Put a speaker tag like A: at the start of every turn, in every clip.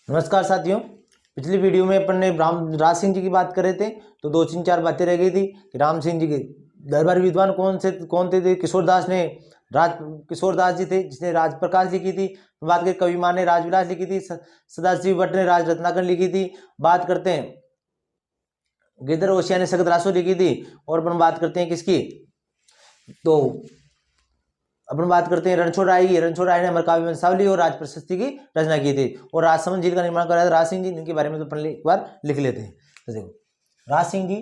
A: नमस्कार साथियों। पिछली वीडियो में अपन ने राज सिंह जी की बात कर रहे थे, तो दो तीन चार बातें रह गई थी कि राम सिंह जी के दरबारी विद्वान कौन थे। किशोरदास जी थे जिसने राजप्रकाश लिखी थी। बात करें कवि मान ने राजविलास लिखी थी, सदाशिव भट्ट ने राज रत्नाकर लिखी थी। बात करते हैं गिरधर ओसिया ने सगत रासो लिखी थी। और अपन बात करते हैं किसकी, तो अपन बात करते हैं रणछोड़ राय की। रणछोड़ राय ने अमर काव्य वंशावली और राज प्रशस्ति की रचना की थी और राजसमंद झील का निर्माण कराया था राज सिंह जी। इनके बारे में तो अपन एक बार लिख लेते हैं। तो देखो राज सिंह जी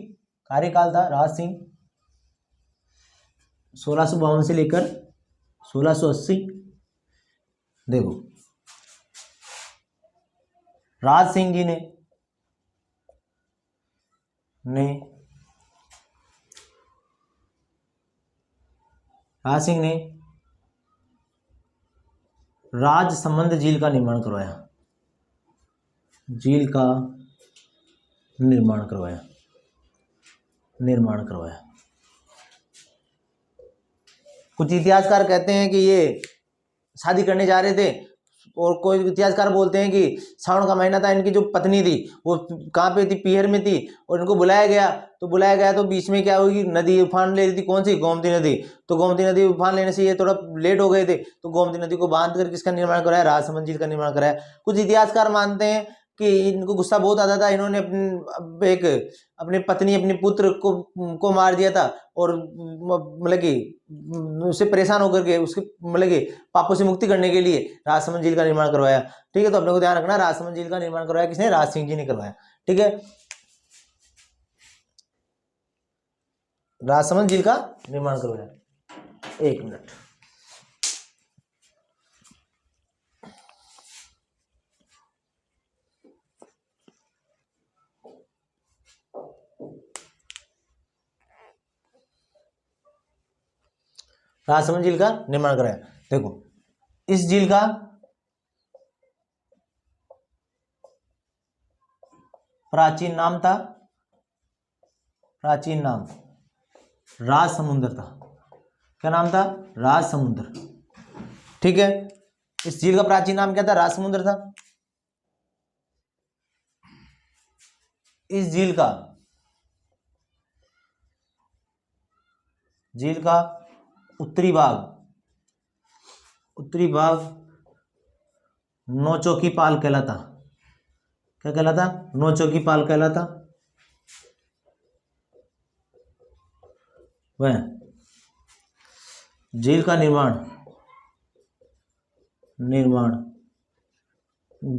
A: कार्यकाल था राज सिंह 1652 से लेकर 1680। देखो राज सिंह जी ने राजसमंद झील का निर्माण करवाया। कुछ इतिहासकार कहते हैं कि ये शादी करने जा रहे थे और कोई इतिहासकार बोलते हैं कि सावन का महीना था। इनकी जो पत्नी थी वो कहाँ पे थी, पीहर में थी और इनको बुलाया गया तो बीच में क्या हुई, नदी उफान ले रही थी। कौन सी? गोमती नदी। तो गोमती नदी उफान लेने से ये थोड़ा लेट हो गए थे, तो गोमती नदी को बांध कर किसका निर्माण कराया? राजसमंद झील का निर्माण कराया। कुछ इतिहासकार मानते हैं कि इनको गुस्सा बहुत आता था, इन्होंने अपनी पत्नी अपने पुत्र को मार दिया था और मतलब कि उससे परेशान होकर के उसके मतलब कि पापों से मुक्ति करने के लिए राजसमंद झील का निर्माण करवाया। ठीक है, तो अपने को ध्यान रखना, राजसमंद झील का निर्माण करवाया किसने? राज सिंह जी ने करवाया। ठीक है, राजसमंद झील का निर्माण करवाया। एक मिनट, राजसमंद झील का निर्माण कराया। देखो इस झील का प्राचीन नाम राजसमुद्र था। क्या नाम था? राजसमुद्र। ठीक है, इस झील का प्राचीन नाम क्या था? राजसमुद्र था। इस झील का उत्तरी भाग नौचौकी पाल कहलाता। क्या कहलाता? नौचौकी पाल कहलाता। वह झील का निर्माण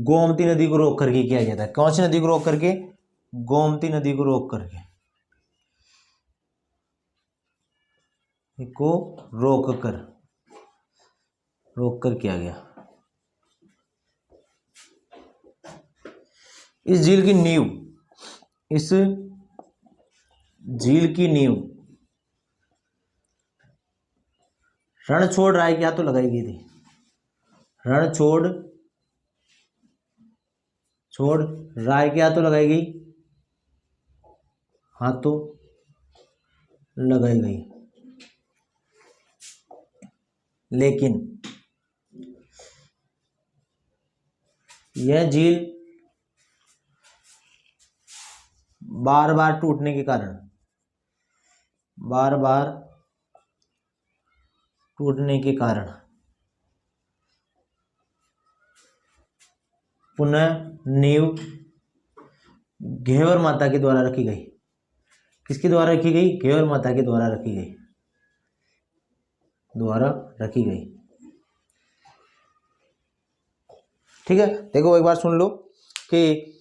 A: गोमती नदी को रोक करके किया गया था। कौन सी नदी को रोक करके? गोमती नदी को रोक कर किया गया। इस झील की नींव रणछोड़ राय के हाथों लगाई गई थी। रणछोड़ राय के हाथों लगाई गई। लेकिन यह झील बार बार टूटने के कारण पुनः नींव घेवर माता के द्वारा रखी गई। किसके द्वारा रखी गई? घेवर माता के द्वारा रखी गई। ठीक है, देखो एक बार सुन लो कि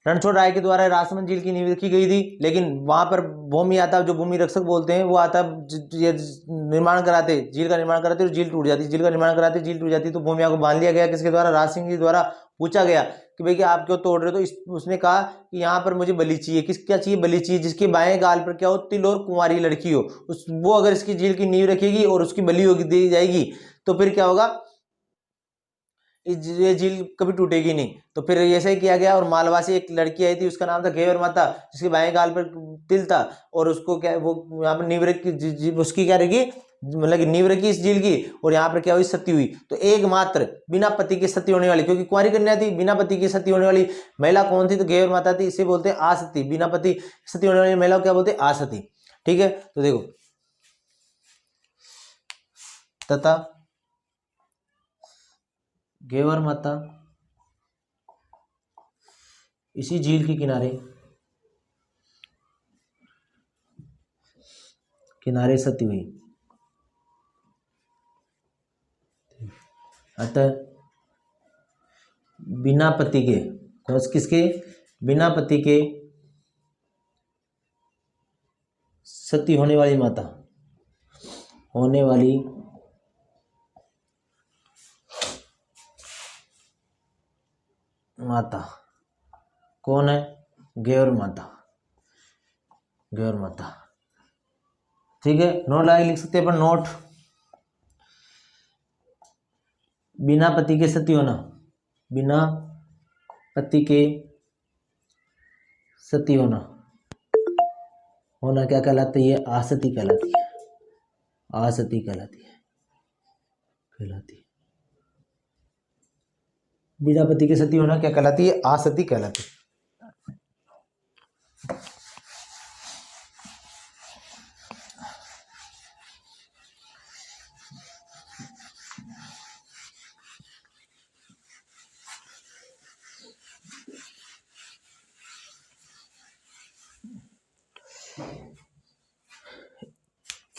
A: रणछोड़ राय के द्वारा राजसमंद झील की नींव रखी गई थी, लेकिन वहां पर भूमि आता, जो भूमि रक्षक बोलते हैं, वो आता ये निर्माण कराते, झील का निर्माण कराते और झील टूट जाती। झील का निर्माण कराते, झील टूट जाती, तो भूमिया को बांध लिया गया। किसके द्वारा? राज सिंह जी द्वारा। पूछा गया कि भाई आप क्यों तोड़ रहे हो? तो उसने कहा कि यहाँ पर मुझे बलि चाहिए। क्या चाहिए? बलि चाहिए, जिसके बाएं गाल पर क्या हो? तिल और कुंवारी लड़की हो। वो अगर इसकी झील की नींव रखेगी और उसकी बलि होगी दी जाएगी, तो फिर क्या होगा? ये झील कभी टूटेगी नहीं। तो फिर ऐसा ही किया गया। और मालवा से एक लड़की आई थी, उसका नाम था घेवर माता, जिसके बाएं गाल पर तिल था, और उसको क्या वो यहाँ पर नींव रखी, उसकी क्या रखी, मतलब कि नींव रखी इस झील की, और यहाँ पर क्या हुई, सती हुई। तो एकमात्र बिना पति की सती होने वाली, क्योंकि कुंवारी कन्या थी, बिना पति की सती होने वाली महिला कौन थी, तो घेवर माता थी। इसे बोलते हैं आसती। बिना पति सती होने वाली महिला को क्या बोलते हैं, आसती। ठीक है, तो देखो, तथा घेवर माता इसी झील के किनारे सती हुई। अतः बिना पति के, किसके, बिना पति के सती होने वाली माता, होने वाली माता कौन है, घेवर माता, घेवर माता। ठीक है, नोट आगे लिख सकते हैं अपन, नोट, बिना पति के सती होना, बिना पति के सती होना, होना क्या कहलाती है, आसती कहलाती है, आसती कहलाती है, कहलाती है। बिना पति के सती होना क्या कहलाती है, आसती कहलाती है।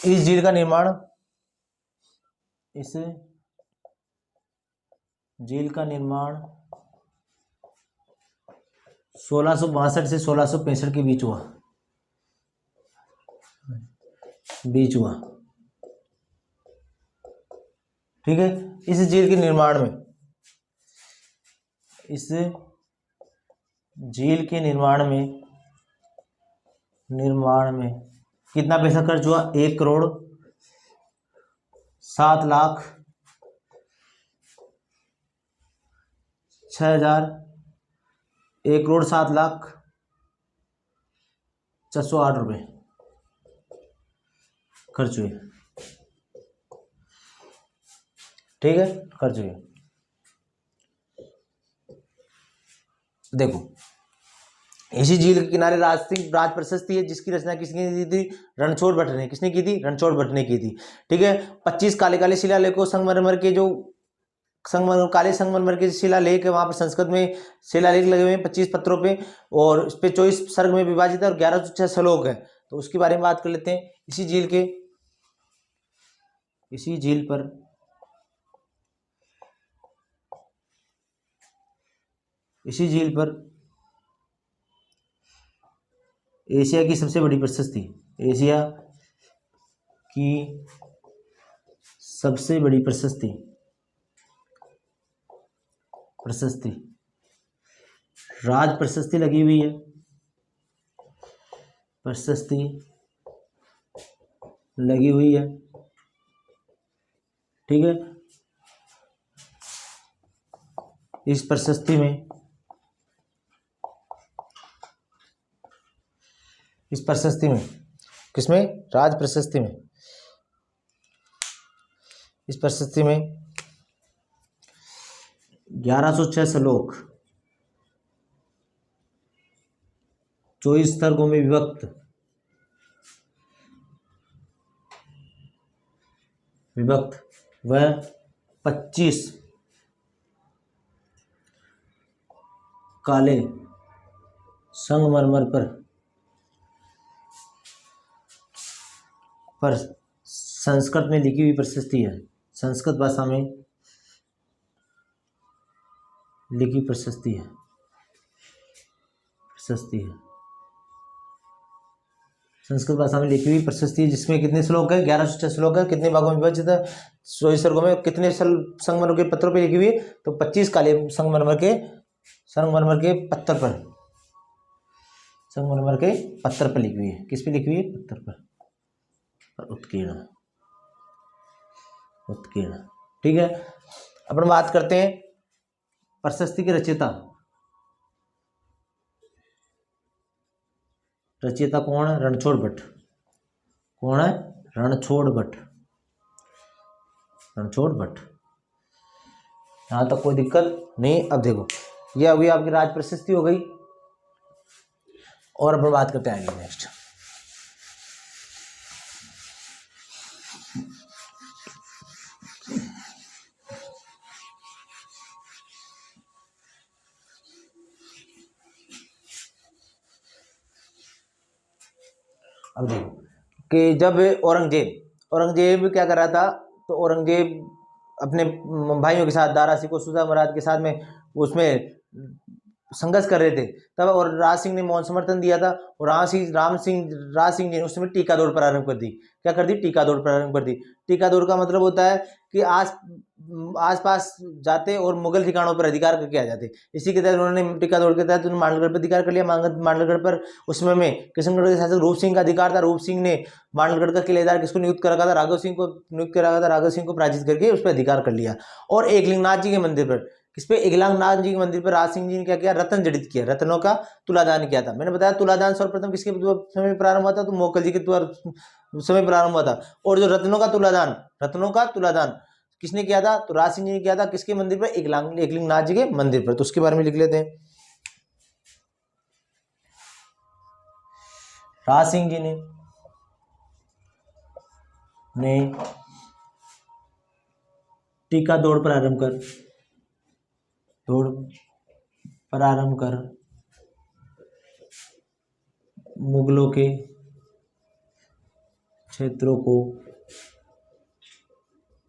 A: इस झील का निर्माण, इस झील का निर्माण 1662 से 1665 के बीच हुआ, ठीक है। इस झील के निर्माण में, इस झील के निर्माण में कितना पैसा खर्च हुआ, 1,07,06,000, 1,07,0408 रुपये खर्च हुए, ठीक है, खर्च हुए। देखो, इसी झील के किनारे राज प्रशस्ति है, जिसकी रचना किसने की थी, रणछोड़ भट्ट ने। किसने की थी, रणछोड़ भट्ट ने की थी। ठीक है, 25 काले काले शिलालेखों, संगमरमर के जो काले संगमरमर के शिलालेख है, वहां पर संस्कृत में शिलालेख लगे हुए हैं 25 पत्रों पे, और इस पे 24 सर्ग में विभाजित है, और 1106 श्लोक है। तो उसके बारे में बात कर लेते हैं। इसी झील पर एशिया की सबसे बड़ी प्रशस्ति, एशिया की सबसे बड़ी प्रशस्ति राज प्रशस्ति लगी हुई है, प्रशस्ति लगी हुई है, ठीक है। इस प्रशस्ति में किसमें, राज प्रशस्ति में, इस प्रशस्ति में 1106 श्लोक 24 सर्गों में विभक्त व 25 काले संगमरमर पर संस्कृत में लिखी हुई प्रशस्ति है, संस्कृत भाषा में लिखी प्रशस्ति है, संस्कृत भाषा में लिखी हुई प्रशस्ति है, जिसमें कितने श्लोक है, 1106 श्लोक है, कितने भागों में विभाजित है, 24 सर्गों में, कितने संगमरमर के पत्रों पे लिखी हुई है, तो 25 काले संगमरमर के पत्थर पर लिखी हुई है। किस पे लिखी हुई है, पत्थर पर, उत्कीर्ण, ठीक है। अपन बात करते हैं प्रशस्ति के रचयिता, रचयिता कौन है? रणछोड़ भट्ट। कौन है? रणछोड़ भट्ट। रणछोड़ भट्ट। यहां तक कोई दिक्कत नहीं। अब देखो ये अभी आपकी राज प्रशस्ति हो गई, और अब बात करते हैं आगे नेक्स्ट। अब देखो कि जब औरंगजेब क्या कर रहा था, तो औरंगजेब अपने भाइयों के साथ, दारा सिकोह सुजा महाराज के साथ में उसमें संघर्ष कर रहे थे तब, और राज सिंह ने मौन समर्थन दिया था, और राज सिंह ने उस समय टीका दौड़ प्रारंभ कर दी। क्या कर दी? टीका दौड़ प्रारंभ कर दी। टीका दौड़ का मतलब होता है कि आस पास जाते और मुगल ठिकानों पर अधिकार करके आ जाते। इसी के तहत उन्होंने टीका दौड़ के तहत मांडलगढ़ पर अधिकार कर लिया। मांडलगढ़ पर उस समय में किशनगढ़ के शासक रूप सिंह का अधिकार था। रूप सिंह ने मांडलगढ़ का किलेदार किसको नियुक्त कर रखा था? राघव सिंह को नियुक्त कर रखा था। राघव सिंह को पराजित करके उस पर अधिकार कर लिया। और एकलिंगनाथ जी के मंदिर पर, किस पे? एकलिंगनाथ जी के मंदिर पर राज सिंह जी ने क्या किया? रत्न जड़ित किया, रत्नों का तुलादान किया था। मैंने बताया तुलादान सर्वप्रथम किसके समय प्रारंभ हुआ था? तो मोकल जी के समय प्रारंभ हुआ था। और जो रत्नों का तुलादान किसने किया था? तो राज सिंह जी ने किया था। किसके मंदिर पर? एकलिंगनाथ जी के मंदिर पर। तो उसके बारे में लिख लेते हैं। राज सिंह जी ने टीका दौड़ प्रारंभ कर मुगलों के क्षेत्रों को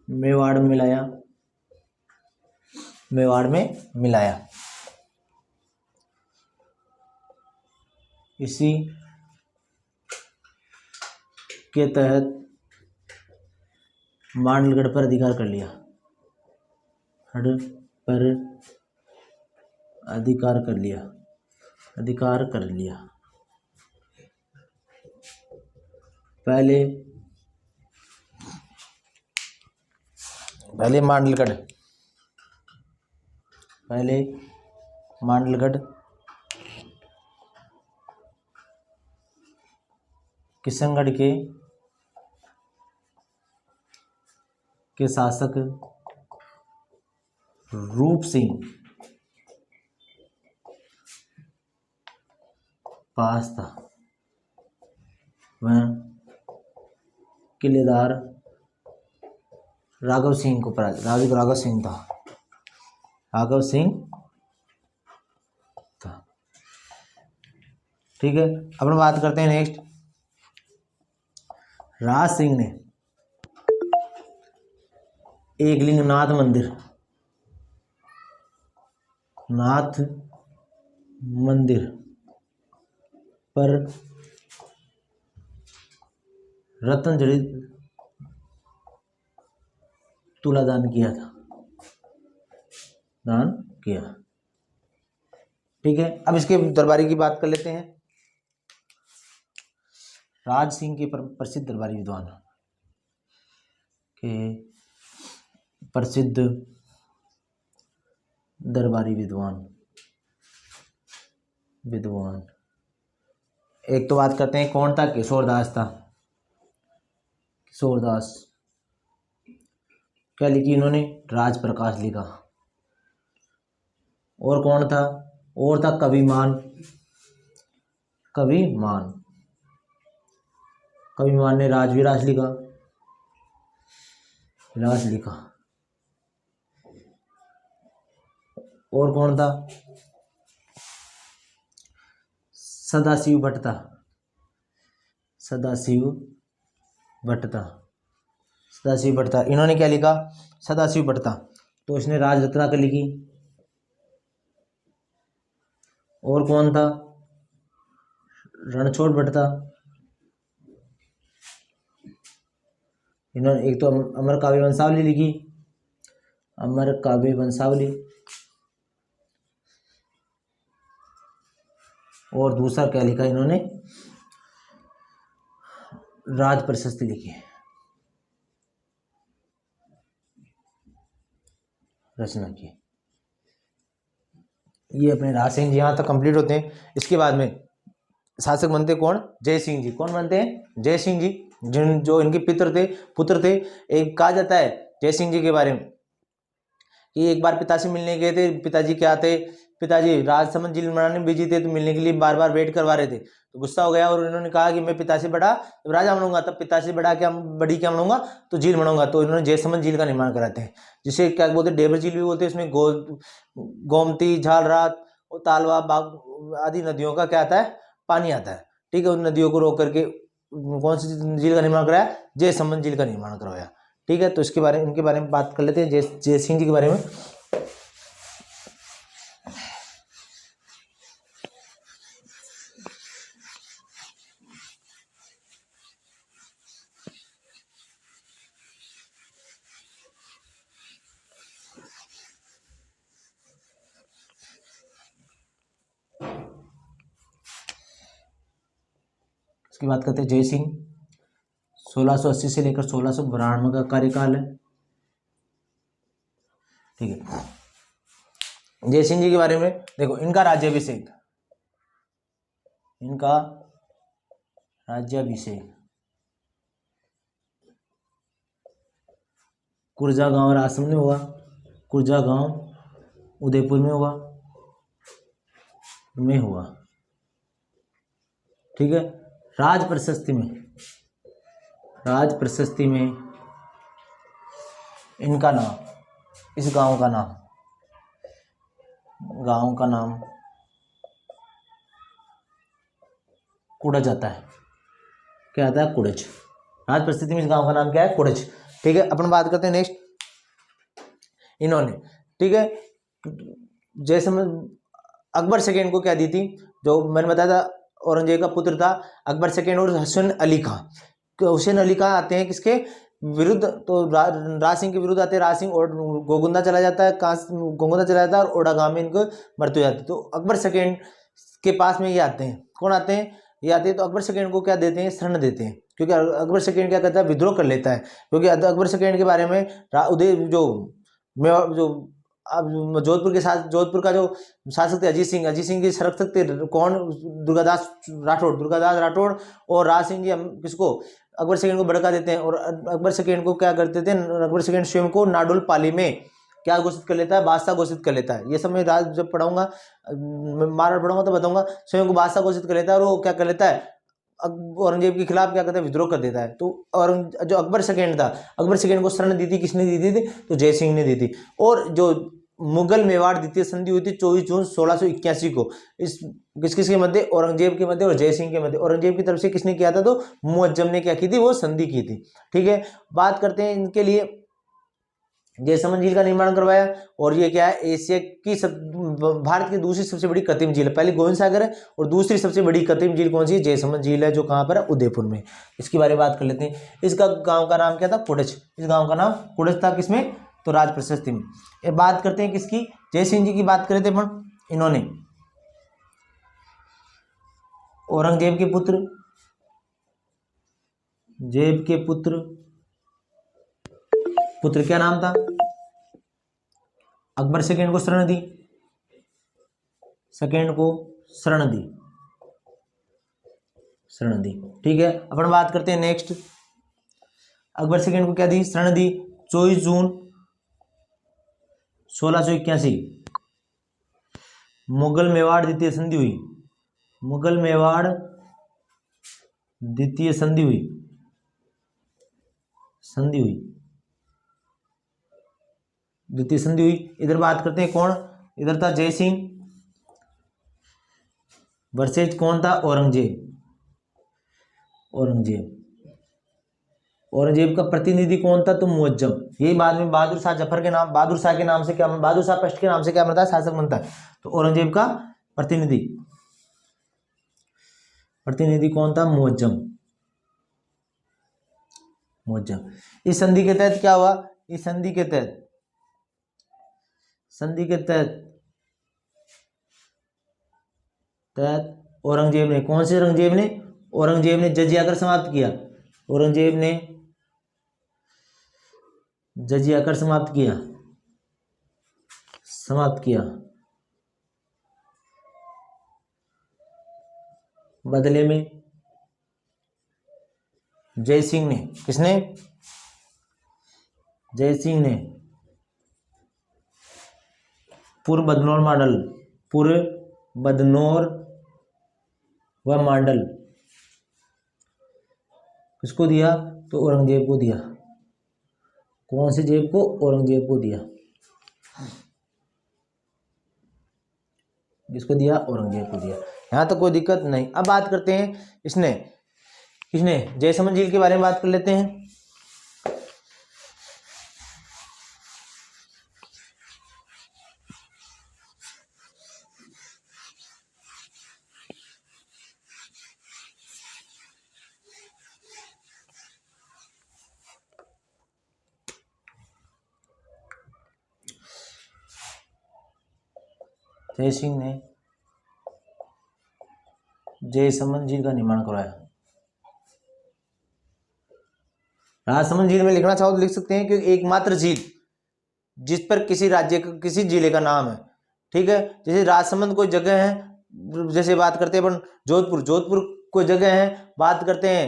A: मेवाड़ में मिलाया। इसी के तहत मांडलगढ़ पर अधिकार कर लिया। पहले मांडलगढ़ किशनगढ़ के शासक रूप सिंह पास था। वह किलेदार राघव सिंह था। ठीक है, अब बात करते हैं नेक्स्ट। राज सिंह ने एकलिंगनाथ मंदिर पर रत्न जड़ित तुलादान किया था। ठीक है, अब इसके दरबारी की बात कर लेते हैं। राज सिंह के प्रसिद्ध दरबारी विद्वान एक तो बात करते हैं कौन था? किशोरदास था। क्या लिखी इन्होंने? राज प्रकाश लिखा। और कौन था? और था कविमान ने राजविलास लिखा। और कौन था? सदाशिव भट्ट था। इन्होंने क्या लिखा? सदाशिव भट्ट था। तो इसने राज रत्नाकर लिखी। और कौन था? रणछोड़ भट्ट था। इन्होंने एक तो अमर काव्य वंशावली लिखी, और दूसरा क्या लिखा इन्होंने? राज प्रशस्ति लिखी, रचना की। ये अपने राज सिंह जी यहाँ तक कंप्लीट होते हैं। इसके बाद में शासक बनते कौन? जय सिंह जी। कौन बनते हैं? जय सिंह जी, जो इनके पुत्र थे। एक कहा जाता है जय सिंह जी के बारे में कि एक बार पिता से मिलने गए थे। पिताजी क्या थे, पिताजी राजसमंद झील बनाने में बिजी थे, तो मिलने के लिए बार बार वेट करवा रहे थे। तो गुस्सा हो गया और इन्होंने कहा कि मैं पिता से बड़ा जब राजा बनूंगा तब पिता से बड़ी क्या बनूंगा, तो झील बनूंगा। तो इन्होंने जयसमंद झील का निर्माण कराते हैं, जिसे क्या बोलते हैं? डेबर झील भी बोलते हैं। इसमें गोमती, झालरात और तालवा, बाग आदि नदियों का क्या आता है? पानी आता है। ठीक है, उन नदियों को रोक करके कौन सी झील का निर्माण कराया? जयसमंद झील का निर्माण करवाया। ठीक है, तो इनके बारे में बात कर लेते हैं, जय सिंह जी के बारे में। इसकी बात करते हैं। जय सिंह 1680 से लेकर 1692 का कार्यकाल है। ठीक है, जय सिंह जी के बारे में देखो, इनका राज्याभिषेक कुरजा गांव राजसमंद में हुआ। कुरजा गांव उदयपुर में हुआ। ठीक है, राज प्रशस्ति में इनका नाम, इस गांव का नाम कुड़ज आता है। क्या आता है? कुड़ज। राज प्रशस्ति में इस गांव का नाम क्या है? कुड़ज। ठीक है, अपन बात करते हैं नेक्स्ट। इन्होंने, ठीक है, जैसे अकबर सेकेंड को क्या दी थी? जो मैंने बताया था, औरंगजेब का पुत्र था अकबर सेकेंड और हुसैन अली खां। हुसैन अली खां आते हैं किसके विरुद्ध? तो राज सिंह के विरुद्ध आते हैं। राज सिंह और गोगुंदा चला जाता है, गोगुंदा चला जाता है और ओडागांव में इनको मृत्यु हो जाती है। तो अकबर सेकेंड के पास में ये आते हैं। कौन आते हैं? ये आते हैं। तो अकबर सेकेंड को क्या देते हैं? शरण देते हैं, क्योंकि अकबर सेकेंड क्या करता है? विद्रोह कर लेता है। क्योंकि अकबर सेकेंड के बारे में उदय जो अब जोधपुर का जो शासक थे अजीत सिंह के संरक्षक थे कौन? दुर्गादास राठौड़ और राज सिंह जी किसको? अकबर सेकेंड को भड़का देते हैं। और अकबर सेकेंड को क्या करते थे? अकबर सेकेंड स्वयं को नाडुल पाली में क्या घोषित कर लेता है? बादशाह घोषित कर लेता है। ये सब मैं जब पढ़ाऊंगा, मारवाड़ पढ़ाऊंगा तो बताऊंगा। स्वयं को बादशाह घोषित कर लेता है और वो क्या कर लेता है? औरंगजेब के खिलाफ क्या करता है? विद्रोह कर देता है। तो और जो अकबर सेकेंड था, अकबर सेकेंड को शरण दी थी किसने दी थी? तो जय सिंह ने दी थी। और जो मुगल मेवाड़ द्वितीय संधि हुई थी 24 जून 1681 को, इस किसके मध्य? औरंगजेब के मध्य और जय सिंह के मध्य। औरंगजेब की तरफ से किसने किया था? तो मुअज्जम ने क्या की थी? वो संधि की थी। ठीक है, बात करते हैं इनके लिए। जयसमंद झील का निर्माण करवाया। और ये क्या है? एशिया की भारत की दूसरी सबसे बड़ी कृत्रिम झील है। पहली गोविंद सागर है और दूसरी सबसे बड़ी कृत्रिम झील कौन सी है? जयसमंद झील है, जो कहाँ पर है? उदयपुर में। इसके बारे में बात कर लेते हैं। इसका गांव का नाम क्या था? कुड़ज। इस गांव का नाम कुड़ज था। किसमें? तो राज प्रशस्ति में। ये बात करते हैं किसकी? जय सिंह जी की बात करें थे अपन। इन्होंने औरंगजेब के पुत्र क्या नाम था? अकबर सेकेंड को शरण दी। ठीक है, अपन बात करते हैं नेक्स्ट। अकबर सेकेंड को क्या दी? शरण दी। 24 जून 1681 मुगल मेवाड़ द्वितीय संधि हुई। इधर बात करते हैं कौन? इधर था जय सिंह वर्सेज कौन था? औरंगजेब का प्रतिनिधि कौन था? तो मुअज्जम। यही बाद में बहादुर शाह के नाम से क्या, बहादुर शाह फर्स्ट के नाम से क्या बनता है? शासक बनता है। तो औरंगजेब का प्रतिनिधि कौन था? मुअज्जम। इस संधि के तहत क्या हुआ? इस संधि के तहत औरंगजेब ने, कौन से औरंगजेब ने जजिया कर समाप्त किया। समाप्त किया। बदले में जय सिंह ने, किसने, जय सिंह ने पूर्व बदनौर मॉडल, पूर्व बदनौर व मॉडल किसको दिया, तो औरंगजेब को दिया। कौन से जेब को, औरंगजेब को दिया। किसको दिया, औरंगजेब को दिया। यहाँ तक कोई दिक्कत नहीं। अब बात करते हैं इसने किसने, जयसमंद झील के बारे में बात कर लेते हैं। जय सिंह ने जयसमंद झील का निर्माण करवाया। राजसमंद झील में लिखना चाहो तो लिख सकते हैं कि एकमात्र झील जिस पर किसी राज्य का, किसी जिले का नाम है, ठीक है। जैसे राजसमंद कोई जगह है, जैसे बात करते हैं अपन जोधपुर, जोधपुर कोई जगह है। बात करते हैं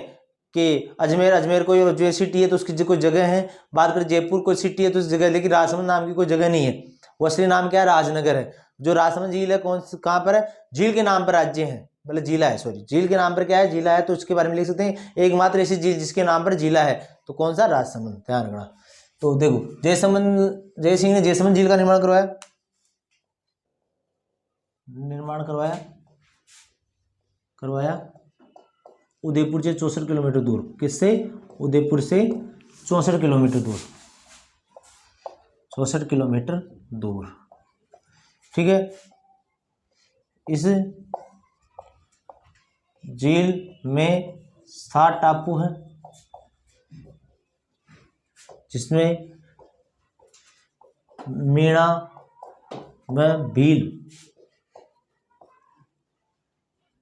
A: कि अजमेर, अजमेर कोई अजमेर सिटी है तो उसकी कोई जगह है। बात करें जयपुर कोई सिटी है तो उस जगह, लेकिन राजसमंद नाम की कोई जगह नहीं है। वो असली नाम क्या है, राजनगर है। जो राजसमंद झील है कौन, कहाँ पर है, झील के नाम पर राज्य है, मतलब जिला है, सॉरी, झील के नाम पर क्या है, जिला है। तो उसके बारे में लिख सकते हैं एकमात्र ऐसी झील जिसके नाम पर जिला है, तो कौन सा, राजसमंद, ध्यान रखना। तो देखो जय सिंह ने जयसमंद झील का निर्माण करवाया, उदयपुर से 64 किलोमीटर दूर। किससे, उदयपुर से 64 किलोमीटर दूर, 64 किलोमीटर दूर, ठीक है। इस झील में 7 टापू हैं, जिसमें मीणा व भील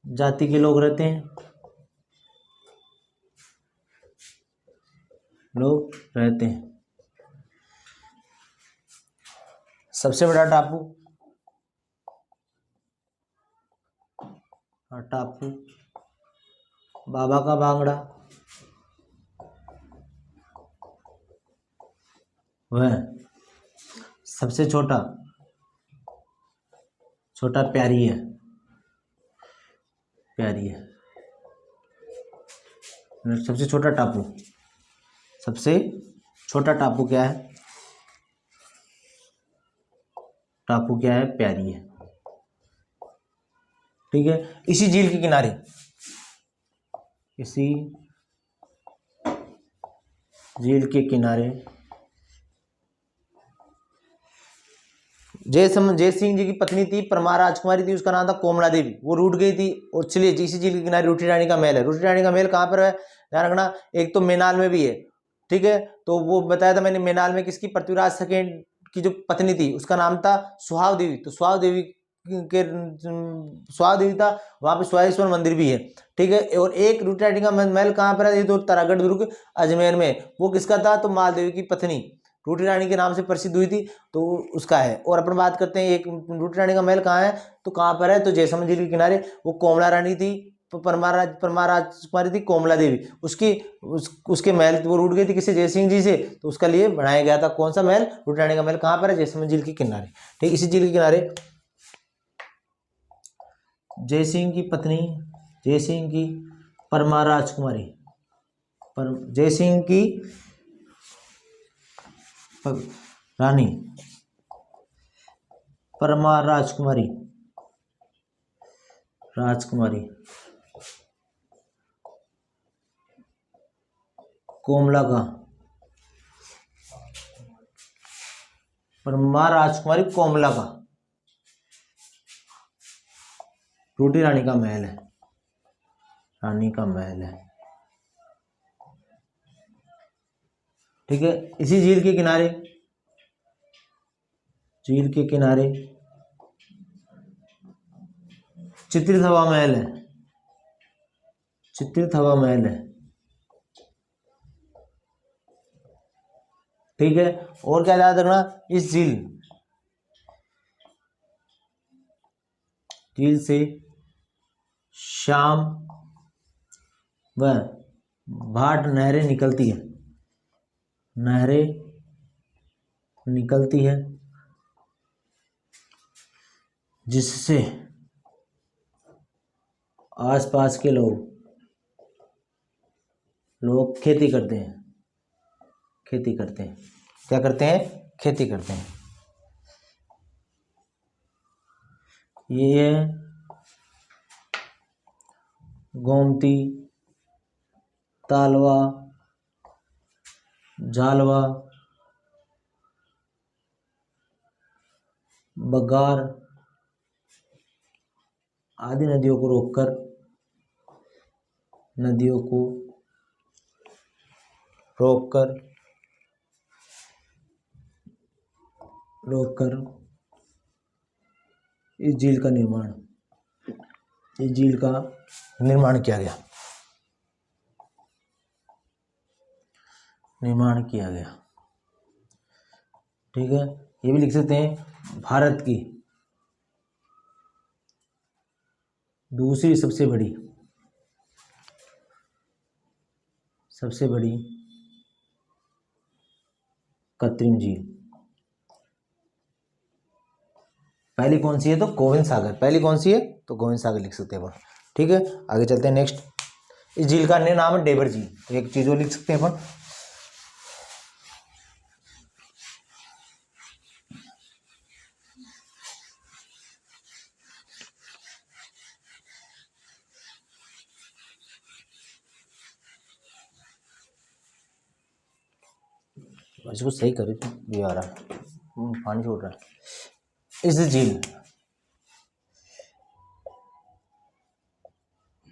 A: जाति के लोग रहते हैं, सबसे बड़ा टापू बाबा का बांगड़ा, वह सबसे छोटा प्यारी है, सबसे छोटा टापू क्या है, प्यारी है, ठीक है। इसी झील के किनारे, जय सिंह जी की पत्नी थी, परमार राजकुमारी थी, उसका नाम था कोमला देवी। वो रूठ गई थी, और चलिए इसी झील के किनारे रूठी रानी का महल है। रूठी रानी का महल कहाँ पर है, ध्यान रखना, एक तो मेनाल में भी है, ठीक है। तो वो बताया था मैंने, मेनाल में किसकी, पृथ्वीराज सेकंड की जो पत्नी थी उसका नाम था सुहाव देवी। तो सुहाव देवी था, वहां पे सुहागेश्वर मंदिर भी है, ठीक है। और एक रूठी रानी का महल कहाँ पर है, ये तो तारागढ़ दुर्ग अजमेर में। वो किसका था, तो मालदेवी की पत्नी रूठी रानी के नाम से प्रसिद्ध हुई थी, तो उसका है। और अपन बात करते हैं एक रूठी रानी का महल कहाँ है, तो कहाँ पर है, तो जयसमंद झील के किनारे। वो कोमला रानी थी, परमार राजकुमारी थी कोमला देवी, उसके महल वो रूठ गई थी किससे, जय सिंह जी से, तो उसका लिए बनाया गया था कौन सा महल, रूठी रानी का महल। कहाँ पर है, जयसमंद झील के किनारे, ठीक। इसी झील के किनारे जय सिंह की पत्नी, जय सिंह की परमार राजकुमारी, जय सिंह की रानी परमार राजकुमारी कोमला का, परमार राजकुमारी कोमला का रूठी रानी का महल है, ठीक है। इसी झील के किनारे चित्रित हवा महल है, ठीक है। और क्या याद रखना, इस झील से श्याम व भाट नहरें निकलती है, नहरें निकलती है जिससे आसपास के लोग खेती करते हैं, खेती करते हैं, क्या करते हैं, खेती करते हैं। ये है गोमती, तालवा, झालवा, बगार आदि नदियों को रोककर इस झील का निर्माण किया गया, ठीक है। ये भी लिख सकते हैं भारत की दूसरी सबसे बड़ी कृत्रिम झील। पहली कौन सी है, तो गोविंद सागर। पहली कौन सी है, तो गोविंद सागर लिख सकते हैं अपन, ठीक है। आगे चलते हैं नेक्स्ट। इस झील का अन्य नाम है डेबर झील। तो एक चीज और लिख सकते हैं अपन, इसको सही करे तो ये आ रहा है, पानी छोड़ रहा है। इस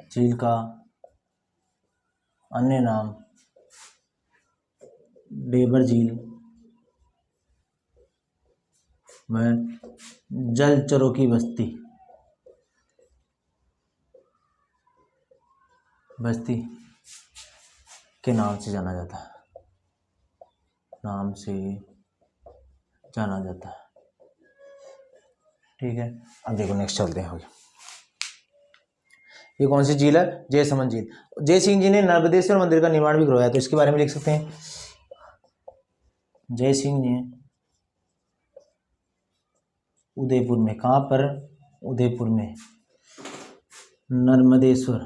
A: झील का अन्य नाम डेबर झील में जलचरों की बस्ती के नाम से जाना जाता है, ठीक है। अब देखो नेक्स्ट चलते हैं। ये कौन सी झील है, जयसमंद झील। जय सिंह जी ने नर्मदेश्वर मंदिर का निर्माण भी करवाया, तो इसके बारे में लिख सकते हैं। जय सिंह ने उदयपुर में, कहाँ पर, उदयपुर में नर्मदेश्वर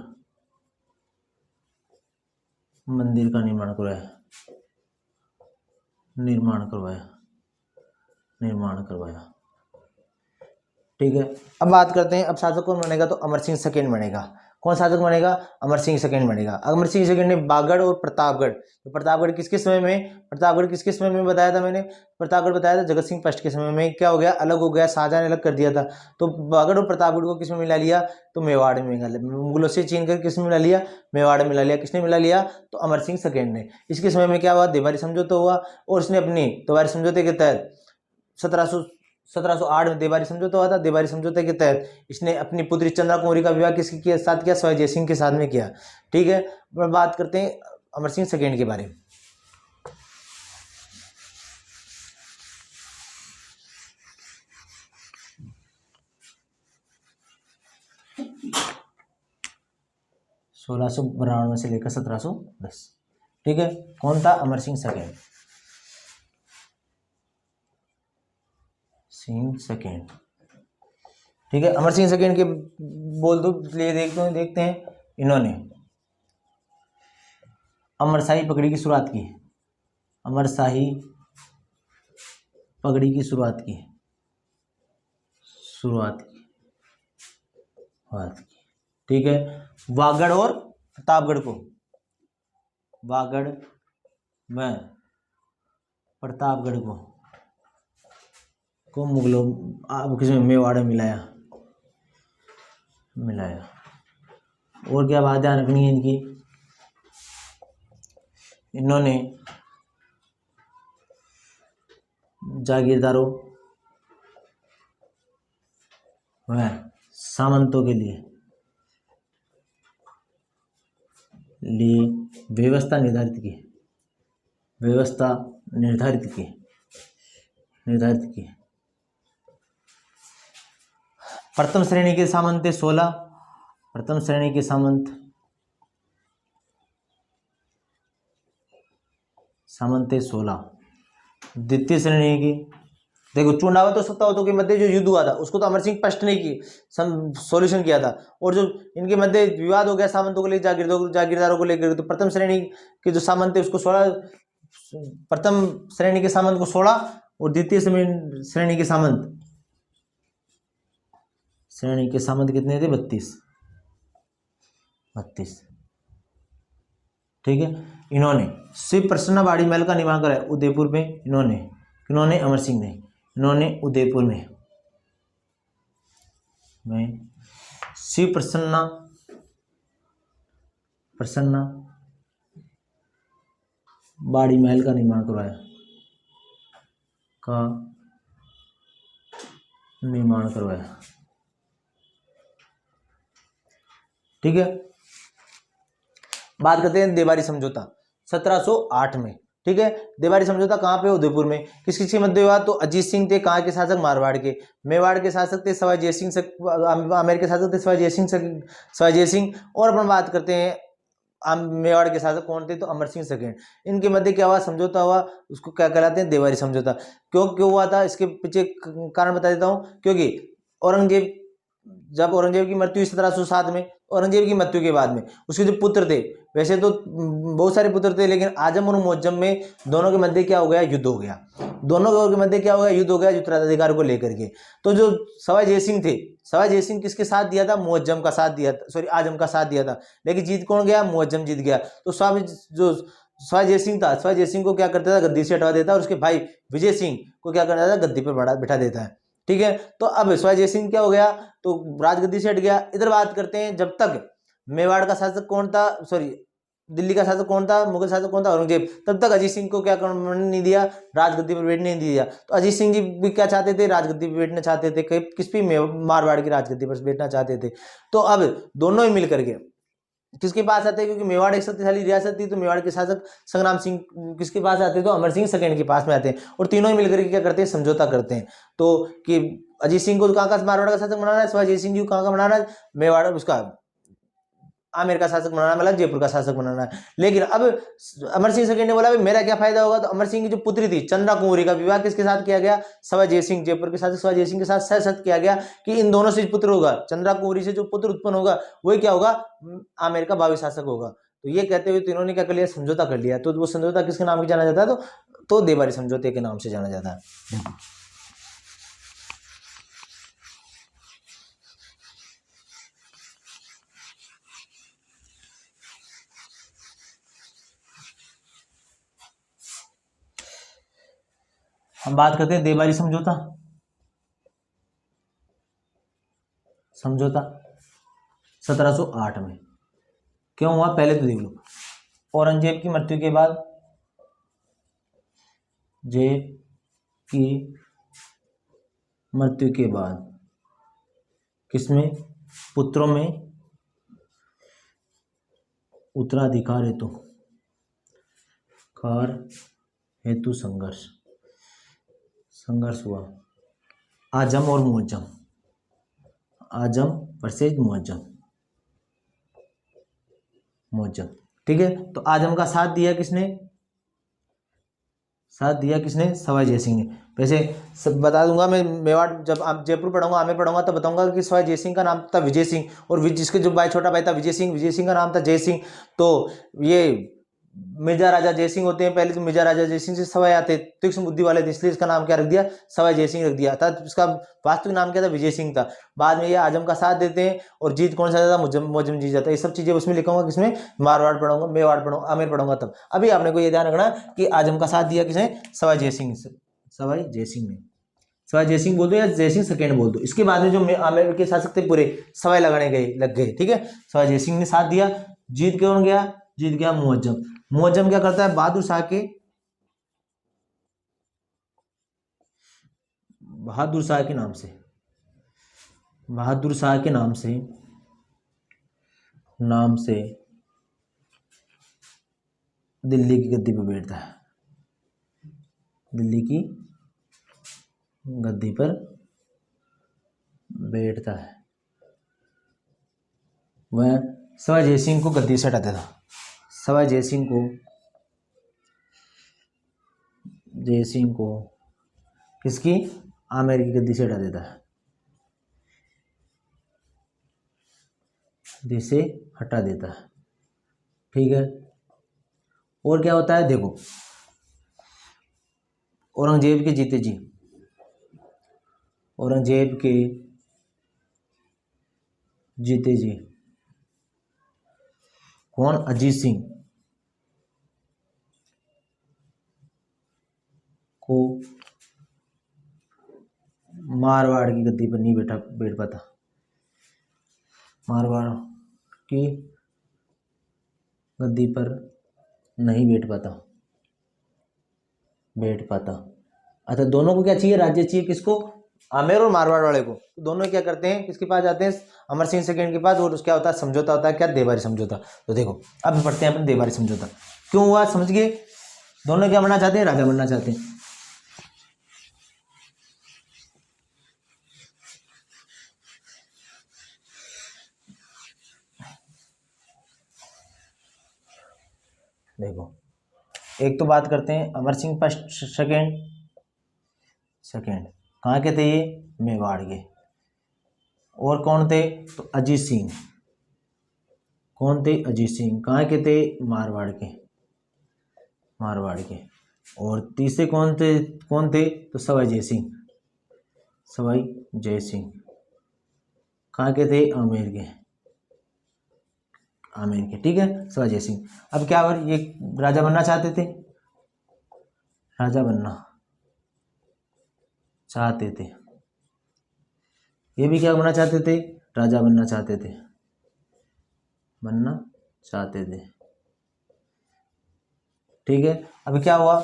A: मंदिर का निर्माण करवाया, ठीक है। अब बात करते हैं, अब शासक कौन बनेगा, तो अमर सिंह सेकेंड बनेगा। कौन शासक बनेगा, अमर सिंह सेकेंड बनेगा। अमर सिंह सेकेंड ने बागड़ और प्रतापगढ़, तो प्रतापगढ़ किसके समय में बताया था मैंने, प्रतापगढ़ बताया था जगत सिंह फर्स्ट के समय में। क्या हो गया, अलग हो गया, शाहजहां ने अलग कर दिया था। तो बागड़ और प्रतापगढ़ को किसमें मिला लिया, तो मेवाड़ में मिला लिया। मुगलों से छीन कर किसमें मिला लिया, मेवाड़ में मिला लिया। किसने मिला लिया, तो अमर सिंह सेकेंड ने। इसके समय में क्या हुआ, देवारी समझौता हुआ, और उसने अपनी देवारी समझौते के तहत 1708 में देवारी समझौता हुआ था। देवारी समझौते के तहत इसने अपनी पुत्री चंद्रा कुंवरी का विवाह किसके साथ किया, सवाई जय सिंह के साथ में किया, ठीक है। बात करते हैं अमर सिंह सेकेंड के बारे में। सोलह सौ 92 से लेकर 1710, ठीक है। कौन था, अमर सिंह सेकेंड, ठीक है। अमर सिंह सेकेंड के बोल दो लिए देखते हैं। इन्होंने अमरशाही पगड़ी की शुरुआत की, ठीक है। वागड़ और प्रतापगढ़ को मुगलों किसमें, मेवाड़ में मिलाया। और क्या बात ध्यान रखनी है इनकी, इन्होंने जागीरदारों व सामंतों के लिए व्यवस्था निर्धारित की। प्रथम श्रेणी के सामंत 16 प्रथम श्रेणी के सामंत, सामंत थे 16। द्वितीय श्रेणी की, देखो चुनाव तो सत्तावतों के मध्य जो युद्ध हुआ था उसको तो अमर सिंह स्पष्ट ने की सॉल्यूशन किया था, और जो इनके मध्य विवाद हो गया सामंतों को लेकर, जागीरदारों को लेकर, तो प्रथम श्रेणी के जो सामंत थे उसको 16, प्रथम श्रेणी के सामंत को 16 और द्वितीय श्रेणी के सामंत कितने थे? 32। ठीक है। इन्होंने शिव प्रसन्ना बाड़ी महल का निर्माण कराया उदयपुर में। इन्होंने अमर सिंह ने, इन्होंने उदयपुर में शिव प्रसन्ना बाड़ी महल का निर्माण करवाया। ठीक है। बात करते हैं देवारी समझौता 1708 में। ठीक है। देवारी समझौता कहाँ पे? उदयपुर में। किस किस के मध्य हुआ? तो अजीत सिंह थे कहाँ के शासक? मारवाड़ के। मेवाड़ के शासक थे सवाई जयसिंह, आमेर के शासक थे सवाई जयसिंह। और अपन बात करते हैं मेवाड़ के शासक कौन थे? तो अमर सिंह सेकेंड। इनके मध्य क्या हुआ? समझौता हुआ, उसको क्या कहलाते हैं? देवारी समझौता। क्यों हुआ था? इसके पीछे कारण बता देता हूँ। क्योंकि जब औरंगजेब की मृत्यु 1707 में, औरंगजेब की मृत्यु के बाद में उसके जो पुत्र थे, वैसे तो बहुत सारे पुत्र थे, लेकिन आजम और मुअज्जम में दोनों के मध्य क्या हो गया? युद्ध हो गया। उत्तराधिकार को लेकर के। तो जो सवाई जयसिंह थे, सवाई जयसिंह किसके साथ दिया था? मुअज्जम का साथ दिया था, आजम का साथ दिया था, लेकिन जीत कौन गया? मुअज्जम जीत गया। तो सवाई जयसिंह था, सवाई जयसिंह को क्या करता था? गद्दी से हटवा देता, और उसके भाई विजय सिंह को क्या करता था? गद्दी पर बिठा देता है। ठीक है। तो अब सवाई जयसिंह क्या हो गया? तो राजगद्दी से हट गया। इधर बात करते हैं, जब तक मेवाड़ का शासक कौन था? दिल्ली का शासक कौन था? मुगल शासक कौन था? औरंगजेब। तब तक अजीत सिंह को क्या नहीं दिया? राजगद्दी पर बैठने नहीं दिया। तो अजीत सिंह जी भी क्या चाहते थे? राजगद्दी पर बैठना चाहते थे। किस भी मारवाड़ की राजगद्दी पर बैठना चाहते थे। तो अब दोनों ही मिलकर के किसके पास आते हैं? क्योंकि मेवाड़ एक शक्तिशाली रियासत थी, तो मेवाड़ के शासक संग्राम सिंह किसके पास आते हैं? तो अमर सिंह सेकेंड के पास में आते हैं, और तीनों ही मिलकर के क्या करते हैं? समझौता करते हैं। तो कि अजीत सिंह को कहाँ का मारवाड़ का शासक बनाना है? सवाई जय सिंह जी को कहाँ का बनाना है? मेवाड़, उसका आमेर का शासक बनाना, मतलब जयपुर का शासक बनाना है। लेकिन अब अमर सिंह सेकेंड ने बोला मेरा क्या फायदा होगा? तो अमर सिंह की जो पुत्री थी चंद्रा कुंवरी का विवाह किसके साथ किया गया? सवाई जयसिंह, जयपुर के शासक सवाई जयसिंह के साथ सहसत किया गया कि इन दोनों से पुत्र होगा, चंद्रा कुंवरी से जो पुत्र उत्पन्न होगा वही क्या होगा? आमेर का भावी शासक होगा। तो ये कहते हुए तीनों ने क्या कर लिया? समझौता कर लिया। तो वो समझौता किसके नाम से जाना जाता है? तो देवारी समझौते के नाम से जाना जाता है। हम बात करते हैं देवारी समझौता 1708 में क्यों हुआ? पहले तो देख लो। औरंगजेब की मृत्यु के बाद, किसमें? पुत्रों में उत्तराधिकार हेतु संघर्ष हुआ। आजम और मुअज्जम, आजम वर्सेज मुअज्जम। ठीक है। तो आजम का साथ दिया किसने? सवाई जयसिंह ने। वैसे सब बता दूंगा मैं, मेवाड़ जब आप जयपुर पढ़ूंगा, आमेर पढ़ूंगा, तब बताऊंगा कि सवाई जयसिंह का नाम था विजय सिंह, और जिसके जो छोटा भाई था विजय सिंह का नाम था जय सिंह। तो ये मिर्जा राजा जयसिंह होते हैं। पहले तो मिर्जा राजा जयसिंह से सवाई आते, तीक्ष्ण बुद्धि वाले थे, इसलिए इसका नाम क्या रख दिया? सवाई जयसिंह रख दिया था। इसका वास्तविक नाम क्या था? विजय सिंह था। बाद में ये आजम का साथ देते हैं, और जीत कौन सा जाता? मुअज्जम जीत जाता है। ये सब चीजें उसमें लिखूंगा, किसमें? मारवाड़ पढ़ूंगा, मेवाड़ पढ़ूंगा, आमेर पढ़ूंगा तब। अभी आपने को ये ध्यान रखना कि आजम का साथ दिया किसने? सवाई जयसिंह ने। सवाई जयसिंह बोल दो या जयसिंह सेकेंड बोल दो। इसके बाद में जो आमेर के शासक थे पूरे सवाई लग गए। ठीक है। सवाई जयसिंह ने साथ दिया। जीत कौन गया? जीत गया मुअज्जम। मुअज्जम क्या करता है? बहादुर शाह के नाम से दिल्ली की गद्दी पर बैठता है। वह सवाई जयसिंह को गद्दी से हटाता था। सवाई जयसिंह को किसकी, आमेर की गद्दी से हटा देता है, गद्दी से हटा देता है। ठीक है, और क्या होता है देखो, औरंगजेब के जीते जी, औरंगजेब के जीते जी कौन, अजीत सिंह को मारवाड़ की गद्दी पर नहीं बैठ पाता, मारवाड़ की गद्दी पर नहीं बैठ पाता। अच्छा, दोनों को क्या चाहिए, राज्य चाहिए, किसको, आमेर और मारवाड़ वाले को। तो दोनों क्या करते हैं, किसके पास जाते हैं, अमर सिंह सेकंड के पास, और उसका होता है समझौता, होता है क्या, देवारी समझौता। तो देखो अब पढ़ते हैं अपन देवारी समझौता क्यों हुआ, समझ गए। दोनों क्या बनना चाहते हैं, राजा बनना चाहते हैं। देखो एक तो बात करते हैं अमर सिंह फर्स्ट सेकंड कहाँ के थे ये, मेवाड़ के। और कौन थे, तो अजीत सिंह, कौन थे, अजीत सिंह कहाँ के थे, मारवाड़ के। और तीसरे कौन थे, तो सवाई जय सिंह कहाँ के थे, आमेर के। ठीक है, सवाई जय सिंह। अब क्या हुआ, ये राजा बनना चाहते थे, ये भी क्या बनना चाहते थे, राजा बनना चाहते थे। ठीक है, अब क्या हुआ,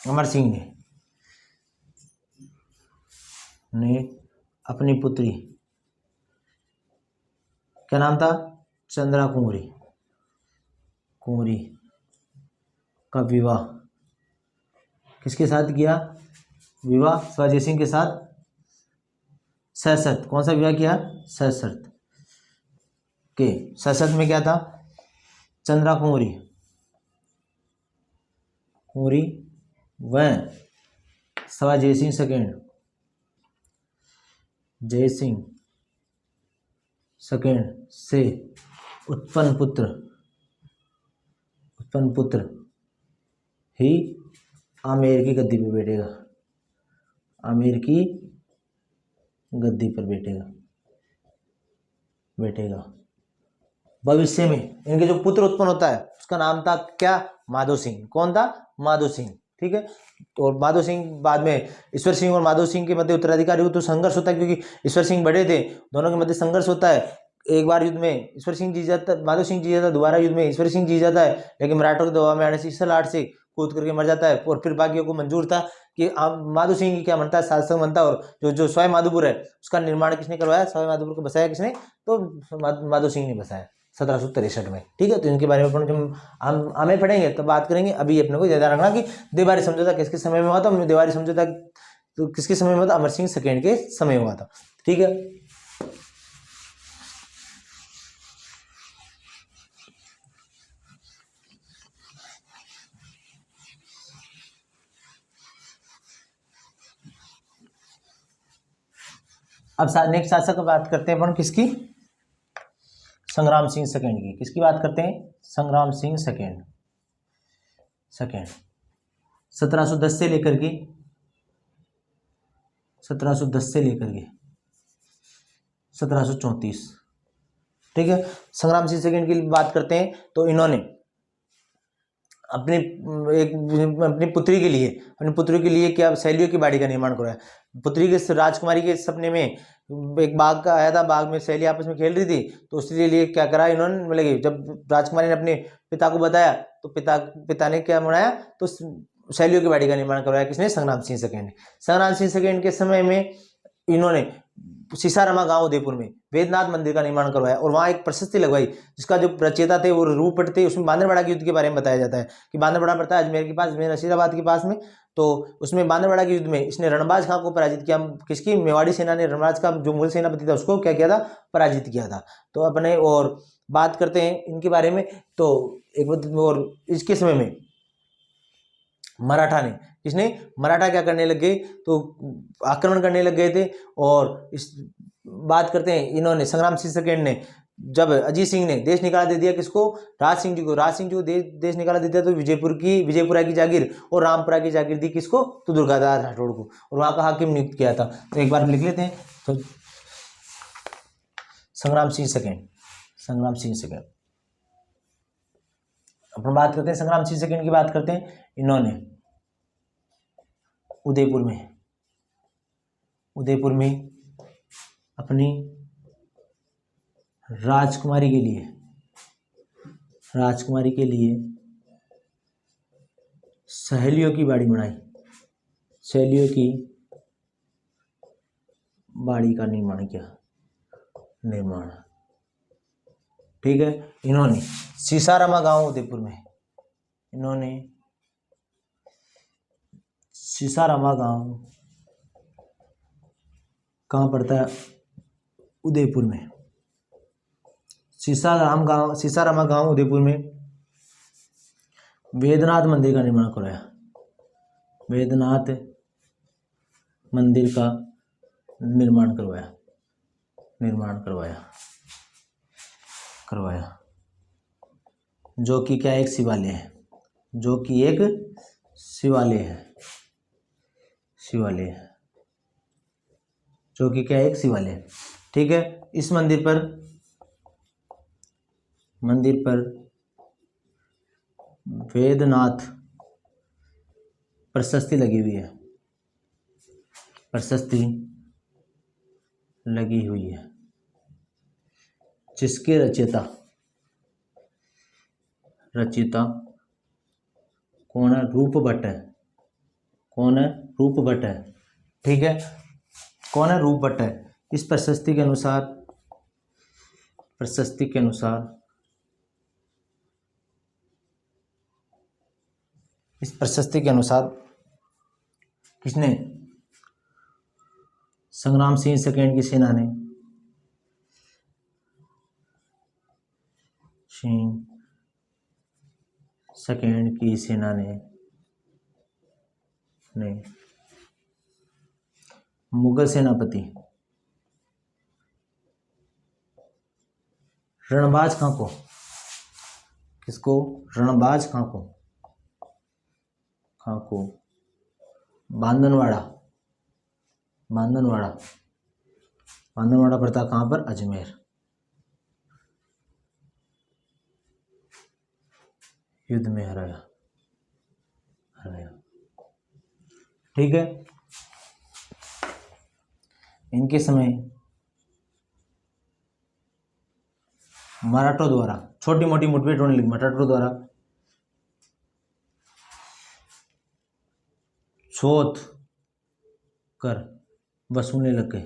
A: अमर सिंह ने अपनी पुत्री, क्या नाम था, चंद्रा कुंवरी का विवाह किसके साथ किया, विवाह सवाई जय सिंह के साथ, सशर्त। कौन सा विवाह किया, सशर्त में क्या था, चंद्रा कुंवरी व सवाई जय सिंह सेकंड से उत्पन्न पुत्र ही आमेर की गद्दी पर बैठेगा। भविष्य में इनके जो पुत्र उत्पन्न होता है उसका नाम था क्या, माधो सिंह। कौन था, माधो सिंह। ठीक है, और माधो सिंह बाद में ईश्वर सिंह और माधो सिंह के मध्य उत्तराधिकारी हो तो संघर्ष होता है, क्योंकि ईश्वर सिंह बड़े थे, दोनों के मध्य संघर्ष होता है। एक बार युद्ध में ईश्वर सिंह जीत जाता, माधो सिंह जीत जाता, दोबारा युद्ध में ईश्वर सिंह जीत जाता है, लेकिन मराठों के दबाव में आने से ईश्वर आठ से कूद करके मर जाता है। और फिर बाकियों को मंजूर था कि माधो सिंह की क्या बनता है, शासक बनता है। और जो सवाई माधोपुर है उसका निर्माण किसने करवाया, सवाई माधोपुर को बसाया किसने, तो माधो सिंह ने बसाया 1763 में। ठीक है, तो इनके बारे में अपन जब हम हमें पढ़ेंगे तो बात करेंगे। अभी अपने को ज्यादा रखना कि देवारी समझौता किसके समय में हुआ था। देवारी समझौता तो किसके समय में हुआ था, अमर सिंह सेकंड के समय हुआ था। ठीक है, अब नेक्स्ट शासक की बात करते हैं अपन किसकी, संग्राम सिंह सेकंड की। किसकी बात करते हैं, संग्राम सिंह सेकंड 1710 से लेकर के 1734। ठीक है, संग्राम सिंह सेकंड की बात करते हैं तो इन्होंने अपनी पुत्री के लिए क्या, शैलियों की बाड़ी का निर्माण करवाया। पुत्री के राजकुमारी के सपने में एक बाघ का आया था, बाघ में शैली आपस में खेल रही थी, तो उसके लिए क्या करा इन्होंने, मतलब जब राजकुमारी ने अपने पिता को बताया तो पिता ने क्या बनाया, तो शैलियों की बाड़ी का निर्माण करवाया। किसने, संग्राम सिंह सेकंड ने। संग्राम सिंह सेकंड के समय में इन्होंने सीसारामा गांव उदयपुर में वेदनाथ मंदिर का निर्माण करवाया और वहां एक प्रशस्ति लगवाई, जिसका जो रचयिता थे वो रूपट थे। उसमें बांदरवाड़ा के युद्ध के बारे में बताया जाता है कि बांदरवाड़ा पड़ता है अजमेर के पास, अजमेर नसीराबाद के पास में। तो उसमें बांदरवाड़ा के युद्ध में इसने रणबाज खां को पराजित किया। किसकी? मेवाड़ी सेना ने रणबाज का जो मूल सेनापति था उसको क्या किया था? पराजित किया था। तो अपने और बात करते हैं इनके बारे में। तो एक और इसके समय में मराठा ने, किसने? मराठा क्या करने लग गए? तो आक्रमण करने लग गए थे। और इस बात करते हैं इन्होंने, संग्राम सिंह सेकंड ने, जब अजीत सिंह ने देश निकाला दे दिया किसको? राज सिंह जी को। राज सिंह जी को देश निकाला दे दिया तो विजयपुरा की जागीर और रामपुरा की जागीर दी किसको? तो दुर्गादास राठौड़ को, और वहां का हाकिम नियुक्त किया था। तो एक बार लिख लेते हैं। तो संग्राम सिंह सेकंड अपन बात करते हैं, संग्राम सिंह सेकंड की बात करते हैं। इन्होंने उदयपुर में अपनी राजकुमारी के लिए सहेलियों की बाड़ी बनाई, सहेलियों की बाड़ी का निर्माण किया। ठीक है। इन्होंने सीसारामा गांव उदयपुर में, इन्होंने सीसारामा गांव कहाँ पड़ता है? उदयपुर में। सीसारामा गांव उदयपुर में वेदनाथ मंदिर का निर्माण करवाया। वेदनाथ मंदिर का निर्माण करवाया, जो कि क्या? एक शिवालय है, जो कि एक शिवालय है, जो कि क्या? एक शिवालय। ठीक है। इस मंदिर पर वेदनाथ प्रशस्ति लगी हुई है, जिसके रचयिता कौन है? रूप भट्ट है। ठीक है। कौन है? रूप भट्ट है। इस प्रशस्ति के अनुसार किसने? संग्राम सिंह सेकंड की सेना ने मुगल सेनापति रणबाज खां को, किसको? रणबाज खां को बांदनवाड़ा पड़ता कहाँ पर? अजमेर। युद्ध में हराया। ठीक है। इनके समय मराठों द्वारा छोटी मोटी मुठभेड़ होने लगी। मराठों द्वारा छूत कर वसूलने लग गए।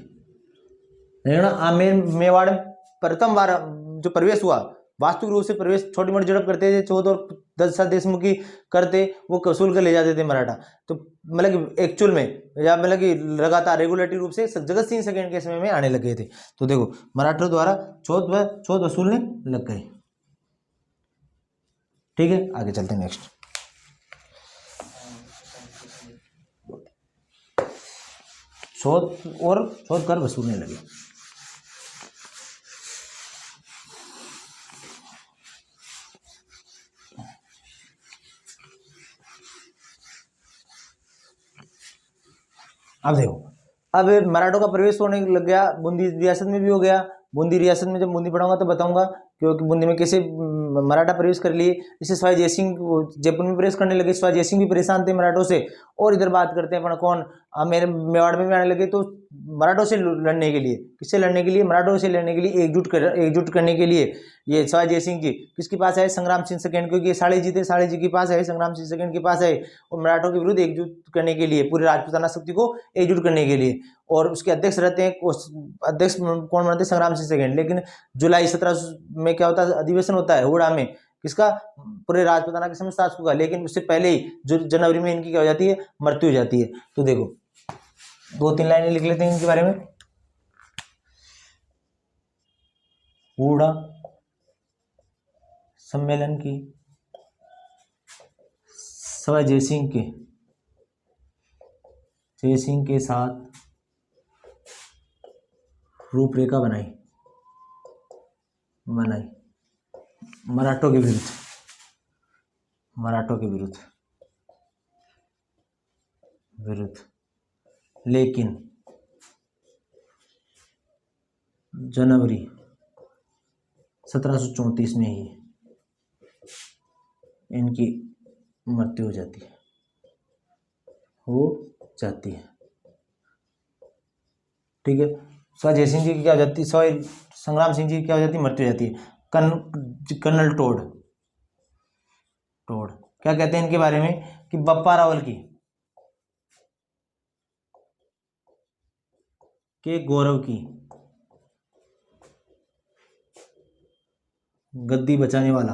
A: मेवाड़ प्रथम बार जो प्रवेश हुआ, वास्तविक रूप से प्रवेश छोटी मोटी झड़प करते थे, चौथ और 10 देशमुखी करते, वो वसूल कर ले जाते थे मराठा। तो मतलब कि एक्चुअल में या मतलब कि लगातार रेगुलेटरी रूप से जगत सिंह सेकंड के समय में आने लगे थे। तो देखो मराठों द्वारा चौथ वसूलने लग गए। ठीक है। आगे चलते हैं नेक्स्ट। चौथ कर वसूलने लगे। अब देखो, अब मराठों का प्रवेश होने लग गया, बूंदी रियासत में भी हो गया। बूंदी रियासत में जब बूंदी पढ़ाऊंगा तो बताऊंगा क्योंकि बूंदी में कैसे मराठा प्रवेश कर लिए। इससे शिवाजी जयसिंह जयपुर में प्रवेश करने लगे। शिवाजी जयसिंह भी परेशान थे मराठों से। और इधर बात करते हैं अपन कौन? मेरे मेवाड़ में भी आने लगे। तो मराठों से लड़ने के लिए, किससे लड़ने के लिए, मराठों से लड़ने के लिए एकजुट करने के लिए ये सवाई जय सिंह जी किसके पास आए, संग्राम सिंह सेकंड, क्योंकि ये साले जी थे, साले जी के पास आए, संग्राम सिंह सेकंड के पास आए और मराठों के विरुद्ध एकजुट करने के लिए, पूरे राजपूताना शक्ति को एकजुट करने के लिए। और उसके अध्यक्ष रहते हैं, अध्यक्ष कौन बनते हैं, संग्राम सिंह सेकंड। लेकिन जुलाई 17 में क्या होता है, अधिवेशन होता है हुड़ा में, किसका, पूरे राजपूताना के समस्त शासकों का। लेकिन उससे पहले ही जो जनवरी में इनकी क्या हो जाती है, मृत्यु हो जाती है। तो देखो 2-3 लाइनें लिख लेते हैं इनके बारे में। हुड़ा सम्मेलन की सवाई जय सिंह के साथ रूपरेखा बनाई मराठों के विरुद्ध। लेकिन जनवरी 1734 में ही इनकी मृत्यु हो जाती है। ठीक है, सवाई जय सिंह जी की क्या हो जाती है, सवाई संग्राम सिंह जी की क्या हो जाती है, मृत्यु हो जाती है। कर्नल टोड क्या कहते हैं इनके बारे में कि बप्पा रावल के गौरव की गद्दी बचाने वाला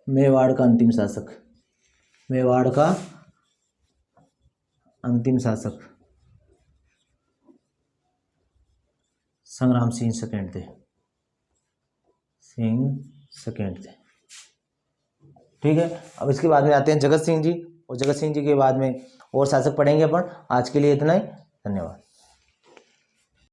A: मेवाड़ का अंतिम शासक संग्राम सिंह सेकंड थे। ठीक है, अब इसके बाद में आते हैं जगत सिंह जी, और जगत सिंह जी के बाद में और शासक पढ़ेंगे अपन। आज के लिए इतना ही, धन्यवाद।